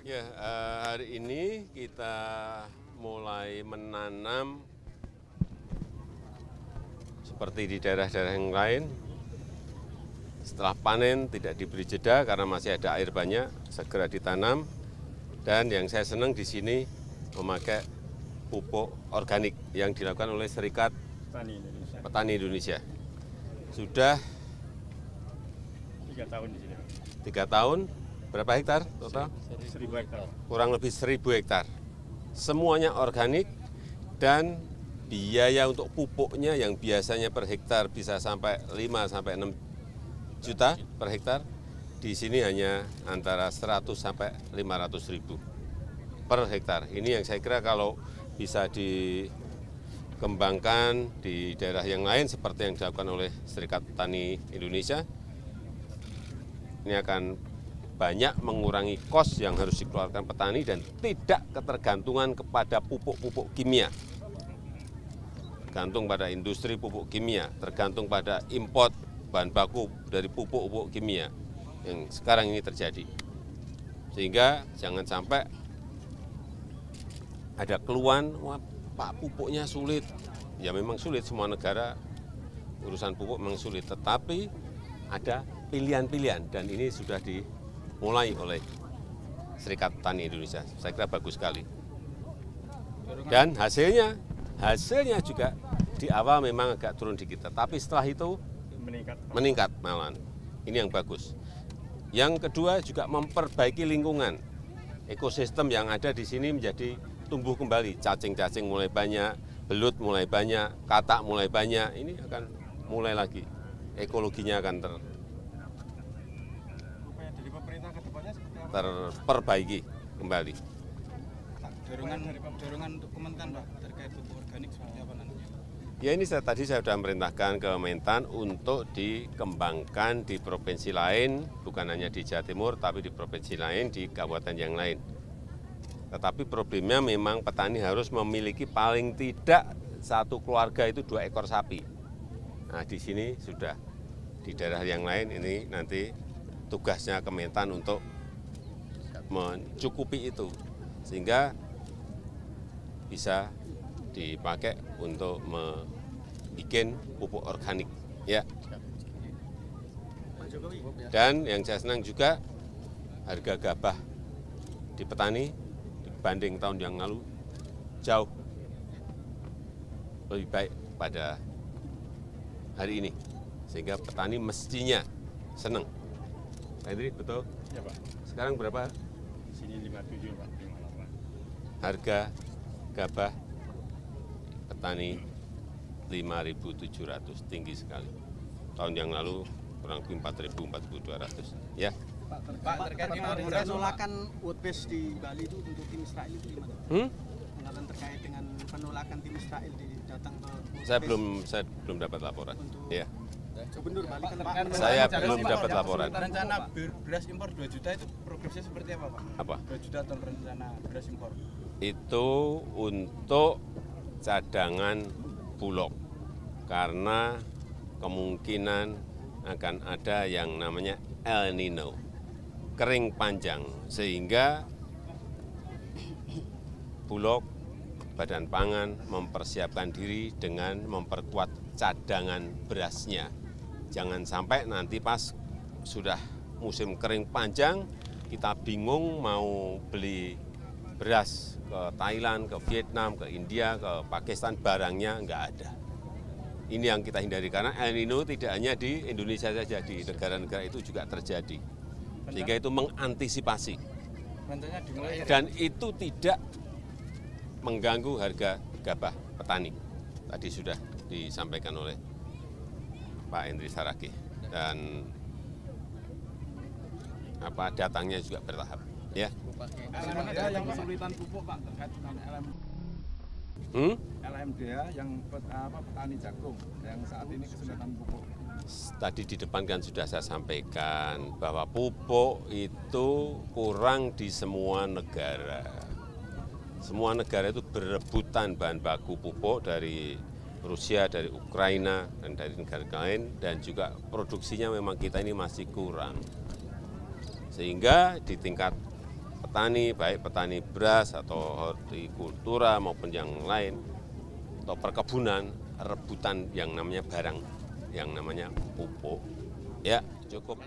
Ya, hari ini kita mulai menanam seperti di daerah-daerah yang lain. Setelah panen tidak diberi jeda karena masih ada air banyak, segera ditanam. Dan yang saya senang di sini memakai pupuk organik yang dilakukan oleh Serikat Petani Indonesia. Sudah 3 tahun di sini. 3 tahun, berapa hektar total? 1.000 hektar. Kurang lebih 1.000 hektar. Semuanya organik dan biaya untuk pupuknya yang biasanya per hektar bisa sampai 5 sampai 6 juta per hektar, di sini hanya antara 100 sampai 500 ribu per hektar. Ini yang saya kira kalau bisa dikembangkan di daerah yang lain seperti yang dilakukan oleh Serikat Petani Indonesia, ini akan banyak mengurangi kos yang harus dikeluarkan petani dan tidak ketergantungan kepada pupuk-pupuk kimia. Tergantung pada industri pupuk kimia, tergantung pada import bahan baku dari pupuk-pupuk kimia yang sekarang ini terjadi. Sehingga jangan sampai ada keluhan, wah Pak pupuknya sulit. Ya memang sulit, semua negara urusan pupuk memang sulit, tetapi ada pilihan-pilihan dan ini sudah dimulai oleh Serikat Petani Indonesia. Saya kira bagus sekali. Dan hasilnya juga di awal memang agak turun dikit, tapi setelah itu meningkat malahan. Ini yang bagus. Yang kedua juga memperbaiki lingkungan. Ekosistem yang ada di sini menjadi tumbuh kembali. Cacing-cacing mulai banyak, belut mulai banyak, katak mulai banyak. Ini akan mulai lagi. Ekologinya akan terperbaiki kembali. Dorongan untuk Kementan, Pak, terkait pupuk organik seperti apa nantinya? Ya ini tadi saya sudah merintahkan ke Mentan untuk dikembangkan di provinsi lain, bukan hanya di Jawa Timur, tapi di provinsi lain, di kabupaten yang lain. Tetapi problemnya memang petani harus memiliki paling tidak satu keluarga itu 2 ekor sapi. Nah di sini sudah, di daerah yang lain ini nanti tugasnya Kementan untuk mencukupi itu, sehingga bisa dipakai untuk membuat pupuk organik. Ya. Dan yang saya senang juga harga gabah di petani dibanding tahun yang lalu jauh lebih baik pada hari ini, sehingga petani mestinya senang. Pak Hendri, betul? Ya Pak. Sekarang berapa? Sini 57 Pak, 58. Harga gabah petani 5.700, tinggi sekali. Tahun yang lalu kurang lebih 4.000, 4.200. Ya. Pak, terkait penolakan Woodbase di Bali itu untuk tim Israel itu gimana? Penolakan terkait dengan penolakan tim Israel datang ke Woodbase. Saya belum dapat laporan. Ya. Gubernur Bali kan Pak. Saya belum dapat laporan. Rencana beras impor 2 juta itu progresnya seperti apa, Pak? Apa? 2 juta ton rencana beras impor. Itu untuk cadangan Bulog, karena kemungkinan akan ada yang namanya El Nino, kering panjang, sehingga Bulog, Badan Pangan mempersiapkan diri dengan memperkuat cadangan berasnya. Jangan sampai nanti pas sudah musim kering panjang, kita bingung mau beli beras ke Thailand, ke Vietnam, ke India, ke Pakistan, barangnya nggak ada. Ini yang kita hindari, karena El Nino tidak hanya di Indonesia saja, di negara-negara itu juga terjadi. Sehingga itu mengantisipasi. Dan itu tidak mengganggu harga gabah petani. Tadi sudah disampaikan oleh Pak Hendri Saragih. Dan datangnya juga bertahap. Ya. LMDA yang kesulitan pupuk Pak terkait dengan LMDA yang petani jagung yang saat ini kesulitan pupuk. Tadi di depan kan sudah saya sampaikan bahwa pupuk itu kurang di semua negara. Semua negara itu berebutan bahan baku pupuk dari Rusia, dari Ukraina, dan dari negara lain, dan juga produksinya memang kita ini masih kurang. Sehingga di tingkat petani, baik petani beras atau hortikultura maupun yang lain, atau perkebunan, rebutan yang namanya barang, yang namanya pupuk. Ya, cukup.